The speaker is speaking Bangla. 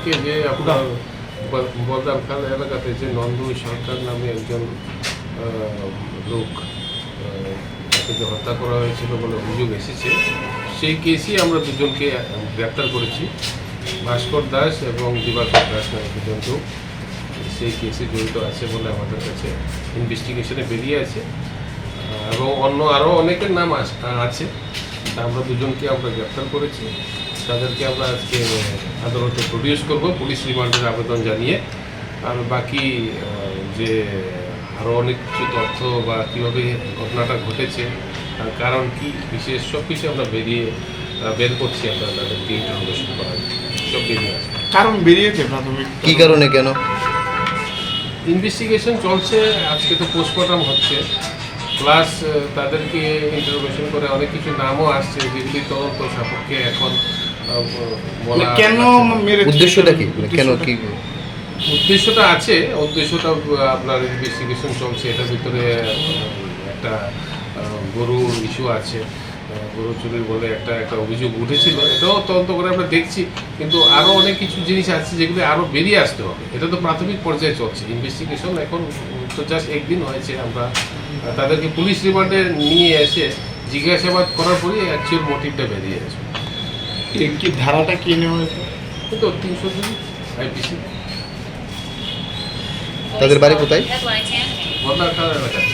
কালকে যে আপনার বলদামখাল এলাকাতে যে নন্দু সরকার নামে একজন লোক তাকে যে হত্যা করা হয়েছিল বলে অভিযোগ এসেছে, সেই কেসই আমরা দুজনকে গ্রেপ্তার করেছি। ভাস্কর দাস এবং দিবাকর দাস নামে দুজন লোক সেই কেসে জড়িত আছে বলে আমাদের কাছে ইনভেস্টিগেশনে বেরিয়ে আছে, এবং অন্য আরও অনেকের নাম আছে। আমরা দুজনকে আমরা গ্রেপ্তার করেছি, তাদেরকে আমরা আজকে আদালতে প্রডিউস করব পুলিশ রিমান্ডের আবেদন জানিয়ে। আর বাকি যে আরও অনেক কিছু তথ্য বা কীভাবে ঘটনাটা ঘটেছে আর কারণ কি বিশেষ সব কিছু আমরা বের করছি, আমরা তাদেরকে ইন্টারোগেশন করার সব বেরিয়ে আসবে। কারণ বেরিয়েছে প্রাথমিক কি কারণে, কেন? ইনভেস্টিগেশন চলছে, আজকে তো পোস্টমর্টম হচ্ছে, প্লাস তাদেরকে ইন্টারোগেশন করে অনেক কিছু নামও আসছে যেগুলি তদন্ত সাপেক্ষে এখন বলা। কেন মেরেছে? উদ্দেশ্যটা কি, কেন কি উদ্দেশ্যটা আছে, উদ্দেশ্যটা আপনার ইনভেস্টিগেশন চলছে। এটার ভিতরে একটা গরুর ইস্যু আছে, গরু চুরির বলে একটা অভিযোগ উঠেছিল, এটাও তদন্ত করে আমরা দেখছি। কিন্তু আরও অনেক কিছু জিনিস আছে যেগুলো আরও বেরিয়ে আসতে হবে। এটা তো প্রাথমিক পর্যায়ে চলছে ইনভেস্টিগেশন, এখন তো জাস্ট একদিন হয়েছে। আমরা তাদেরকে পুলিশ রিমান্ডে নিয়ে এসে জিজ্ঞাসাবাদ করার পরেই অ্যাকচুয়াল মোটিভটা বেরিয়ে আসবে। কি ধারাটা কি নেওয়া হয়েছে? কিন্তু 300 আইপিসি। তাদের বাড়ি কোথায়? বদলাখাল এলাকায়।